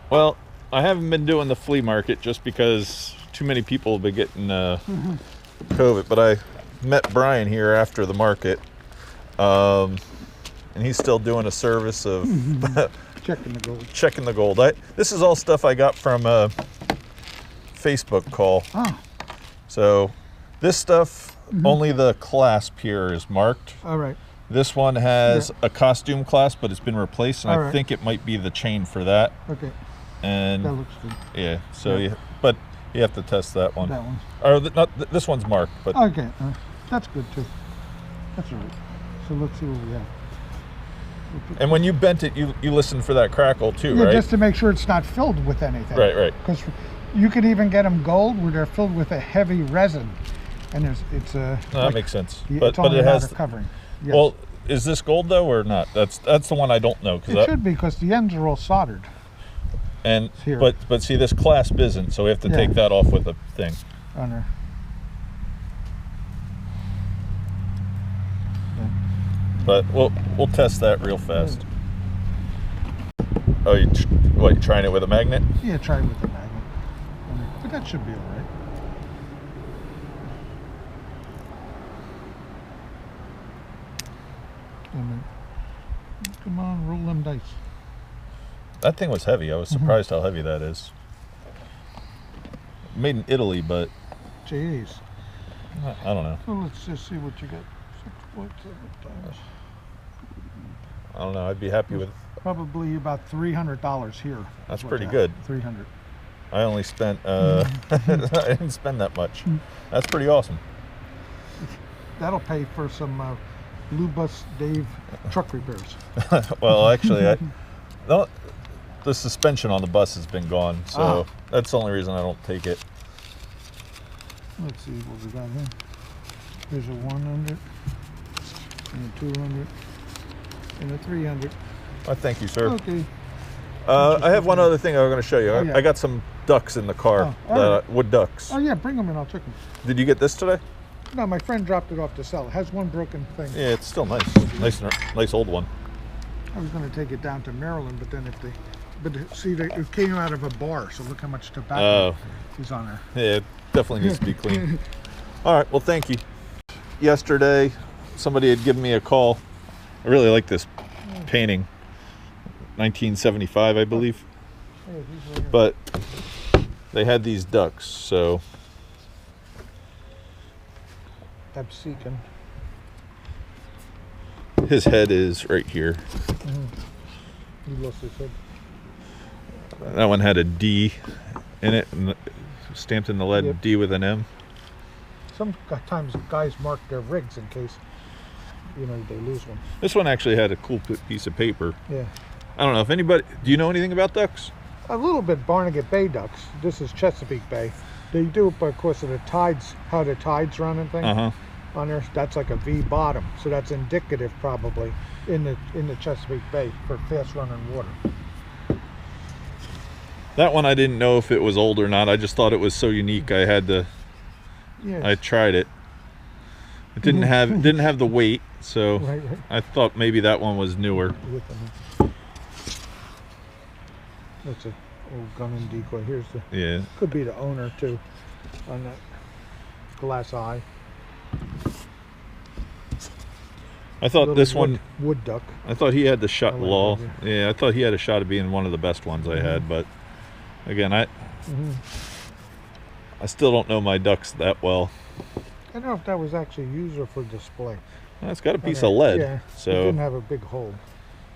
Well, I haven't been doing the flea market just because too many people have been getting COVID. But I met Brian here after the market, and he's still doing a service of Checking the gold. checking the gold. This is all stuff I got from a Facebook call. Oh, So this stuff, only the clasp here is marked. all right. This one has a costume clasp, but it's been replaced, and All I right. think it might be the chain for that. Okay, And that looks good. yeah, so Yeah. but you have to test that one. That one. Or this one's marked, but Okay, that's good too. That's all right. So let's see what we have. and when you bent it, you listened for that crackle too, Yeah, right? just to make sure it's not filled with anything. Right. Because you can even get them gold where they're filled with a heavy resin, and it's a. No, that makes sense. Yeah, But it's only it a has. matter of covering. Yes. Well, is this gold though or not? That's the one I don't know it should be because the ends are all soldered. and here. but see, this clasp isn't, so we have to take that off with a thing. On there. But we'll test that real fast. Oh, you trying it with a magnet? Yeah, try it with the magnet. But that should be all right. And then, come on, roll them dice. That thing was heavy. I was surprised how heavy that is. Made in Italy, but Jeez. I don't know. So let's just see what you got. 6.7 times. I don't know. I'd be happy with. Probably about $300 here. That's What's pretty that? good. 300. I only spent. I didn't spend that much. That's pretty awesome. That'll pay for some Blue Bus Dave truck repairs. Well, actually, no, the suspension on the bus has been gone, so that's the only reason I don't take it. Let's see what we got here. There's a 100 and a 200 and a 300. Thank you, sir. Okay. I have one other thing I was going to show you. Oh, yeah. I got some ducks in the car, Oh, all right. wood ducks. Oh yeah, bring them in. I'll check them. Did you get this today? No, my friend dropped it off to sell. It has one broken thing. Yeah, it's still nice. Nice old one. I was going to take it down to Maryland, but then see, it came out of a bar, so look how much tobacco is on there. Yeah, it definitely needs to be clean. All right, well, thank you. Yesterday, somebody had given me a call. I really like this painting. 1975, I believe. Hey, these right here. But they had these ducks, so Absecon. his head is right here. He lost his head. That one had a D in it, and stamped in the lead, Yep. D with an M. Sometimes guys mark their rigs in case, they lose one. This one actually had a cool piece of paper. Yeah. I don't know if anybody, do you know anything about ducks? A little bit Barnegat Bay ducks. This is Chesapeake Bay. They do it because of the tides, how the tides run and things. On there, that's like a V bottom, so that's indicative probably in the Chesapeake Bay for fast running water. That one I didn't know if it was old or not. I just thought it was so unique. I had to. Yes. I tried it. It didn't have the weight, so Right. I thought maybe that one was newer. That's a old gun and decoy. Here's the. Yeah. Could be the owner too, on that glass eye. I thought this one. Wood duck. I thought he had the shot. I like Law. that, Yeah, I thought he had a shot of being one of the best ones I had, but again, I still don't know my ducks that well. I don't know if that was actually used or for display. It's got a piece of lead, Yeah. It so didn't have a big hole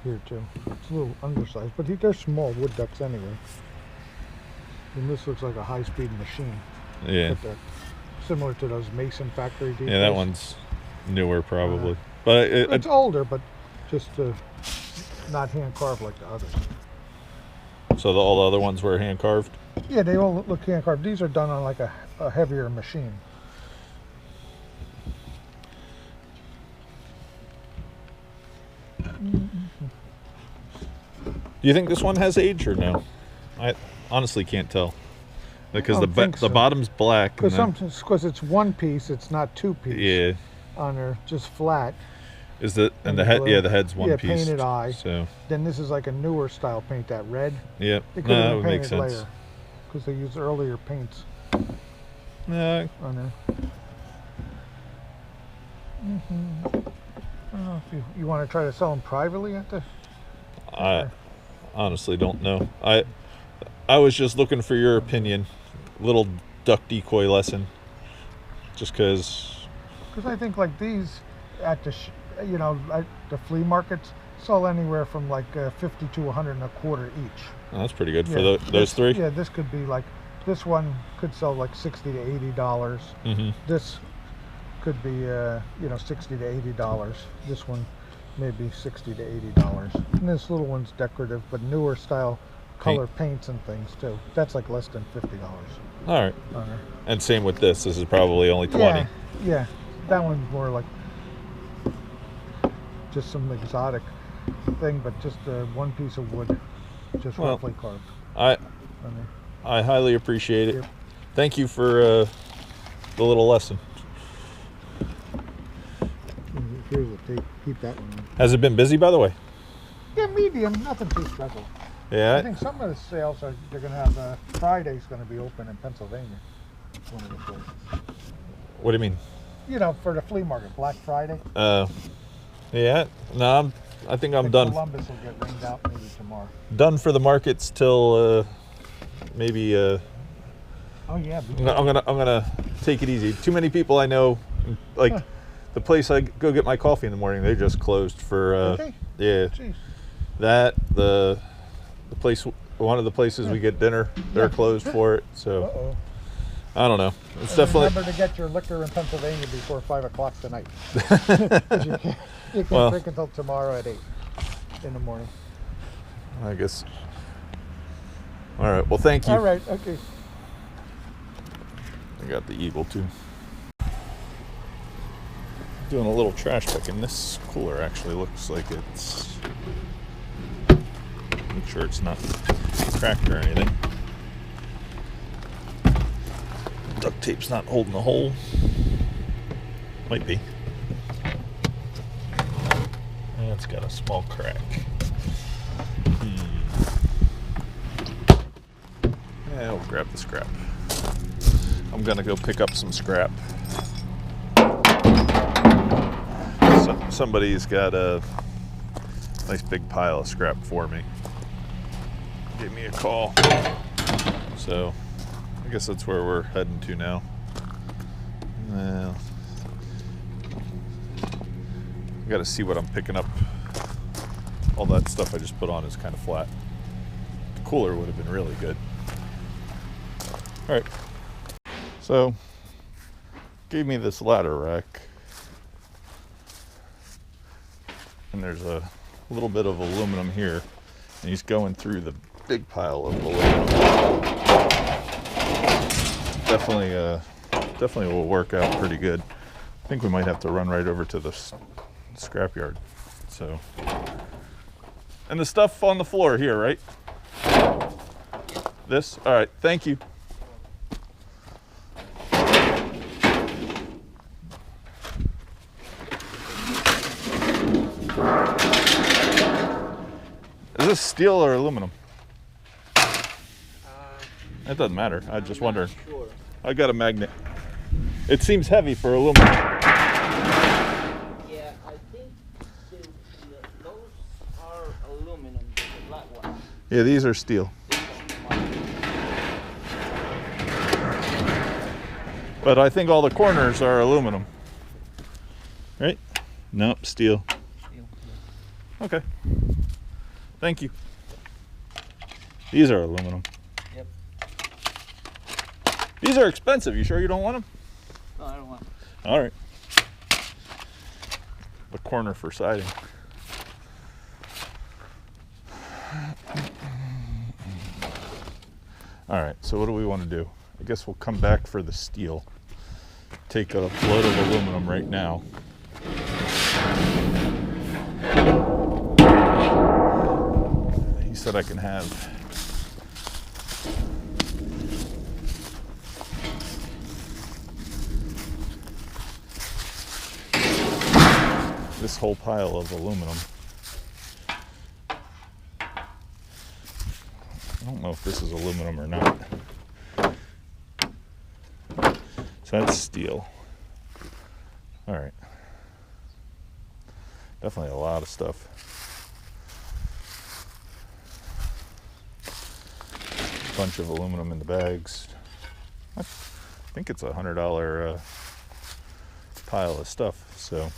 here too. It's a little undersized, but they're small wood ducks anyway. And this looks like a high-speed machine. yeah, But they're similar to those Mason factory decoys. yeah, that one's newer probably, but It's older, but just not hand carved like the others. so all the other ones were hand carved. Yeah, they all look hand carved. These are done on like a heavier machine. Do you think this one has age or no? I honestly can't tell because I don't think the so. bottom's black. and Because it's one piece, it's not two piece. yeah, On there, just flat. Is the head? Yeah, the head's one piece. Painted eye. So then this is like a newer style paint, that red. Yep. It could No, have that been would make painted sense. later because they used earlier paints No, on there. I don't know if you want to try to sell them privately at the. I honestly don't know. I was just looking for your opinion. Little duck decoy lesson. Just because. Because I think like these at the at the flea markets sell anywhere from like 50 to 100 and a quarter each. Oh, that's pretty good for those three. Yeah, this could be like, this one could sell like $60 to $80. This could be $60 to $80. This one maybe $60 to $80. And this little one's decorative, but newer style color paints and things too. That's like less than $50. All right. And same with this. This is probably only 20. Yeah. That one's more like just some exotic thing, but just one piece of wood, just roughly carved. I highly appreciate it. Yep. Thank you for the little lesson. Here's the tape. Keep that one on. Has it been busy, by the way? Yeah, medium. Nothing too special. Yeah. I think some of the sales they're going to have. Friday's going to be open in Pennsylvania. One of the places. What do you mean? For the flea market, Black Friday. Yeah. No, I think I'm done. Columbus will get rained out maybe tomorrow. Done for the markets till maybe. Oh yeah. I'm gonna take it easy. Too many people I know, like the place I go get my coffee in the morning, they just closed for. Okay. Yeah. Jeez. That the place, one of the places we get dinner, they're closed for it. So. Uh-oh. I don't know. It's definitely. Remember to get your liquor in Pennsylvania before 5 o'clock tonight. 'Cause you can't drink until tomorrow at 8 in the morning. I guess. All right. Well, thank you. All right. Okay. I got the Eagle too. Doing a little trash picking. This cooler actually looks like it's. Make sure it's not cracked or anything. Duct tape's not holding the hole. Might be. Yeah, it's got a small crack. Yeah, we'll grab the scrap. I'm gonna go pick up some scrap. Somebody's got a nice big pile of scrap for me. Gave me a call. So I guess that's where we're heading to now. Well, I gotta see what I'm picking up. All that stuff I just put on is kind of flat. The cooler would have been really good. All right. So, gave me this ladder rack. And there's a little bit of aluminum here. And he's going through the big pile of aluminum. Definitely will work out pretty good. I think we might have to run right over to the scrapyard. So, and the stuff on the floor here, right? This? All right, thank you. Is this steel or aluminum? It doesn't matter. I just wondered. Sure. I got a magnet. It seems heavy for aluminum. Yeah, I think those are aluminum, the black ones. Yeah, these are steel. But I think all the corners are aluminum. Right? Nope, steel. Okay. Thank you. These are aluminum. Yep. These are expensive. You sure you don't want them? No, I don't want them. All right. The corner for siding. All right, so what do we want to do? I guess we'll come back for the steel. Take a load of aluminum right now. He said I can have this whole pile of aluminum. I don't know if this is aluminum or not. So that's steel. All right. Definitely a lot of stuff. Bunch of aluminum in the bags. I think it's $100 pile of stuff. So, all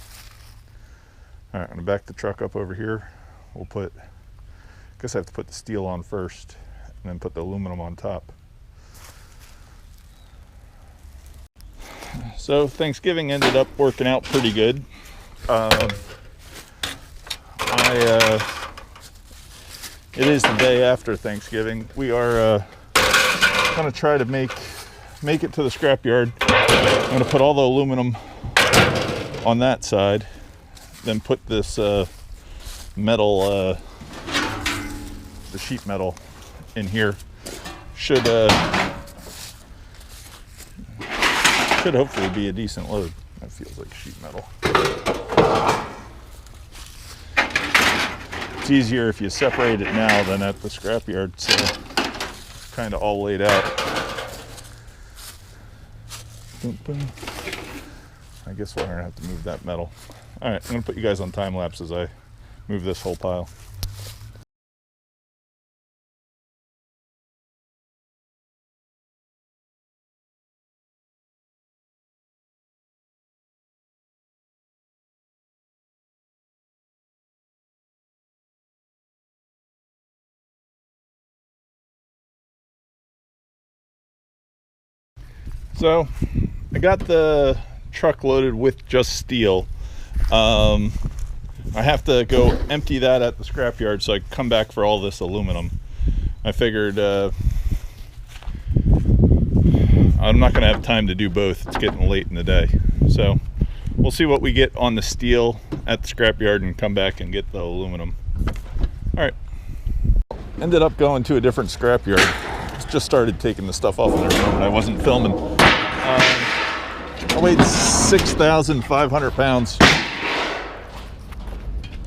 right, I'm gonna back the truck up over here. We'll put, I guess I have to put the steel on first and then put the aluminum on top. So Thanksgiving ended up working out pretty good. It is the day after Thanksgiving. We are gonna try to make it to the scrapyard. I'm gonna put all the aluminum on that side, then put this metal, the sheet metal in here. Should hopefully be a decent load. That feels like sheet metal. It's easier if you separate it now than at the scrapyard, so kind of all laid out. Boom, boom. I guess we're gonna have to move that metal. All right, I'm gonna put you guys on time lapse as I move this whole pile. So I got the truck loaded with just steel. I have to go empty that at the scrapyard so I can come back for all this aluminum. I figured I'm not gonna have time to do both. It's getting late in the day. So we'll see what we get on the steel at the scrapyard and come back and get the aluminum. All right. Ended up going to a different scrapyard. Just started taking the stuff off of there when I wasn't filming. I weighed 6,500 pounds.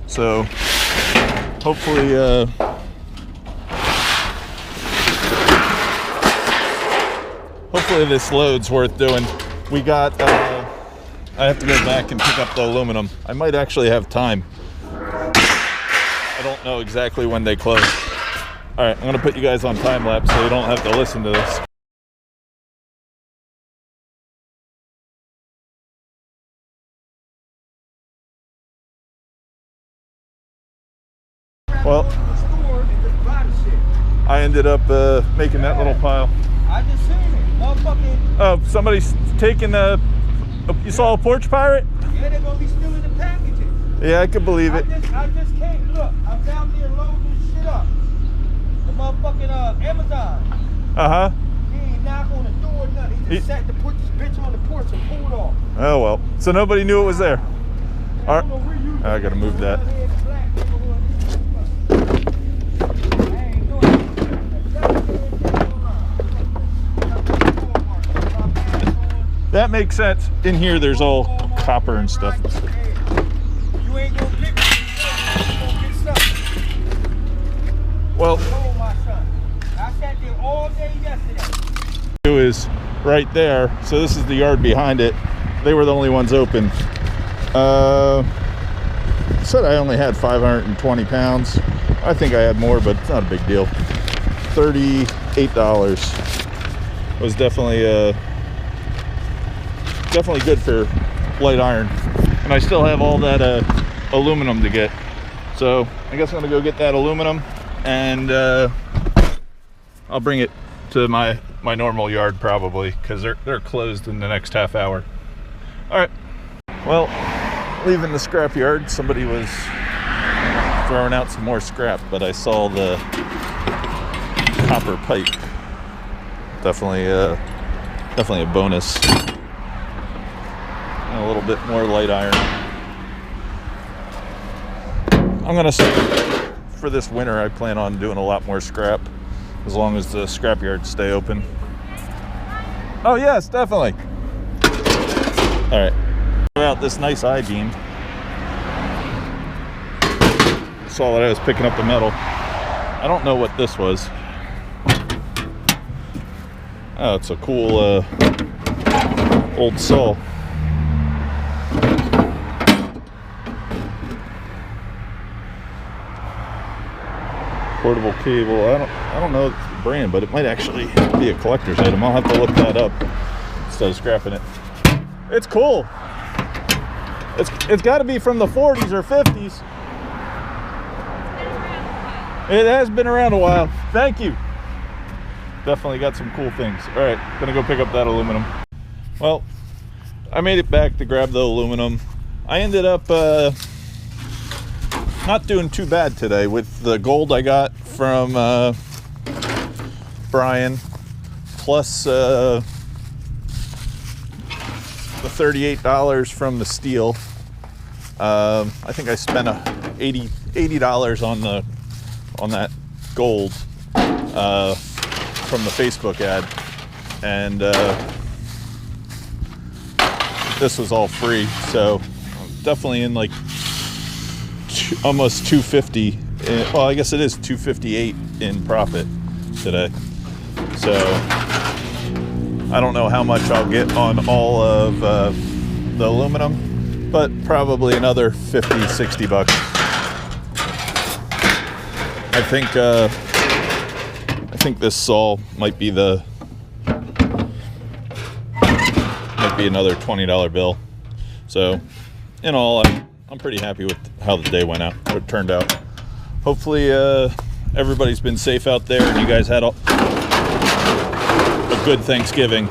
So hopefully this load's worth doing. We got I have to go back and pick up the aluminum. I might actually have time. I don't know exactly when they close. All right, I'm gonna put you guys on time lapse so you don't have to listen to this. Well, I ended up making that little pile. I just seen it, motherfucking. Oh, somebody's taking a. You saw a porch pirate? Yeah, they're gonna be stealing the packages. Yeah, I could believe it. I just came. Look, I'm down there loading this shit up. The motherfucking Amazon. Uh huh. He ain't knock on the door or nothing. He just sat to put this bitch on the porch and pulled off. Oh well. So nobody knew it was there. All right. I gotta move that. That makes sense. In here, there's all copper and stuff. You ain't gonna get something. Well, My son. I sat there all day yesterday. it was right there. So this is the yard behind it. They were the only ones open. Said I only had 520 pounds. I think I had more, but it's not a big deal. $38 was definitely good for light iron, and I still have all that aluminum to get. So I guess I'm gonna go get that aluminum, and I'll bring it to my normal yard probably, because they're closed in the next half hour. All right. Well, leaving the scrap yard, somebody was throwing out some more scrap, but I saw the copper pipe. Definitely a bonus. And a little bit more light iron. I'm gonna say for this winter, I plan on doing a lot more scrap, as long as the scrap yards stay open. Oh yes, definitely. All right. Out this nice I-beam. saw that I was picking up the metal. I don't know what this was. Oh, it's a cool old saw. Portable cable. I don't know the brand, but it might actually be a collector's item. I'll have to look that up instead of scrapping it. It's cool. It's got to be from the 40s or 50s. It has been around a while. Thank you. Definitely got some cool things. All right, gonna go pick up that aluminum. Well, I made it back to grab the aluminum. I ended up not doing too bad today with the gold I got from Brian, plus the $38 from the steel. I think I spent $80 on that gold from the Facebook ad, and this was all free, so definitely in like almost $250. Well, I guess it is $258 in profit today. So I don't know how much I'll get on all of the aluminum, but probably another 50, 60 bucks. I think this saw might be another $20 bill. So in all, I'm pretty happy with how the day went out, how it turned out. Hopefully everybody's been safe out there and you guys had a good Thanksgiving.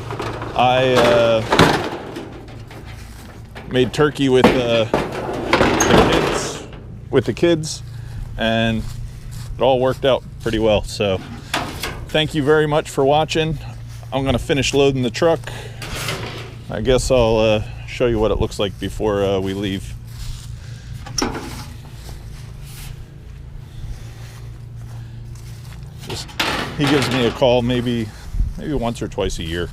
I made turkey with the kids, and it all worked out pretty well. So thank you very much for watching. I'm gonna finish loading the truck. I guess I'll show you what it looks like before we leave. He gives me a call maybe once or twice a year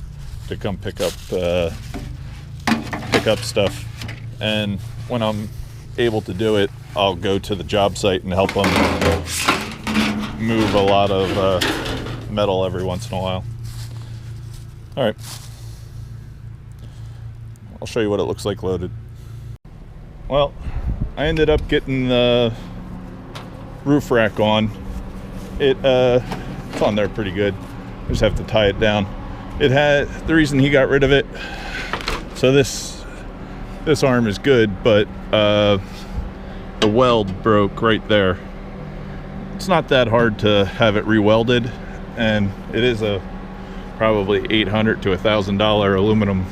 to come pick up stuff, and when I'm able to do it, I'll go to the job site and help him move a lot of metal every once in a while. All right, I'll show you what it looks like loaded. Well, I ended up getting the roof rack on. It's on there pretty good. I just have to tie it down. It had, the reason he got rid of it, so this arm is good, but the weld broke right there. It's not that hard to have it re-welded, and it is a probably $800 to $1,000 aluminum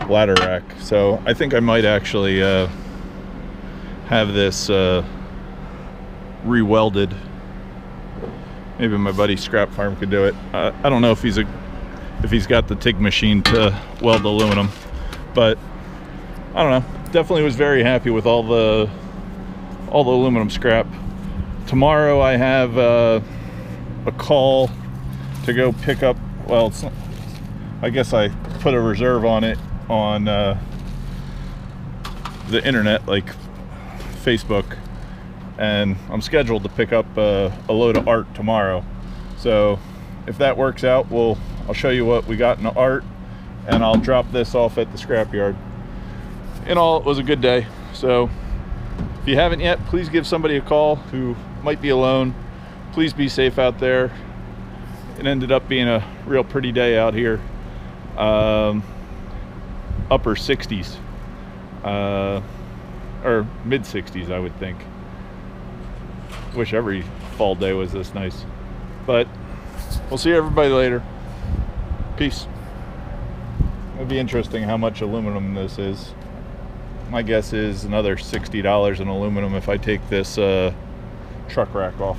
ladder rack. So I think I might actually have this re-welded. Maybe my buddy Scrap Farm could do it. I don't know if he's got the TIG machine to weld aluminum, but I don't know. Definitely was very happy with all the aluminum scrap. Tomorrow I have a call to go pick up. Well, it's not, I guess I put a reserve on it on the internet, like Facebook, and I'm scheduled to pick up a load of art tomorrow. So if that works out, I'll show you what we got in the art, and I'll drop this off at the scrapyard. In all, it was a good day. So if you haven't yet, please give somebody a call who might be alone. Please be safe out there. It ended up being a real pretty day out here. Upper 60s, or mid 60s, I would think. Wish every fall day was this nice. But we'll see everybody later. Peace. It'll be interesting how much aluminum this is. My guess is another $60 in aluminum if I take this truck rack off.